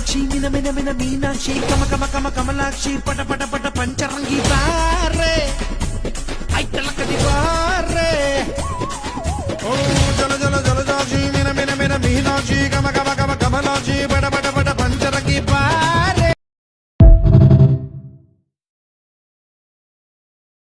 ಕಾಮಾಕ್ಷಿ ಮಿನ ಮಿನ ಮಿನ ಮೀನಾಕ್ಷಿ ಕಮ ಕಮ ಕಮ ಕಮಲಾಕ್ಷಿ ಪಟ ಪಟ ಪಟ ಪಂಚರಂಗಿ ಬಾರೆ ಐತಲ ಕದಿ ಬಾರೆ ಓ ಜಲ ಜಲ ಜಲಜಾಕ್ಷಿ ಮಿನ ಮಿನ ಮಿನ ಮೀನಾಕ್ಷಿ ಕಮ ಕಮ ಕಮ ಕಮಲಾಕ್ಷಿ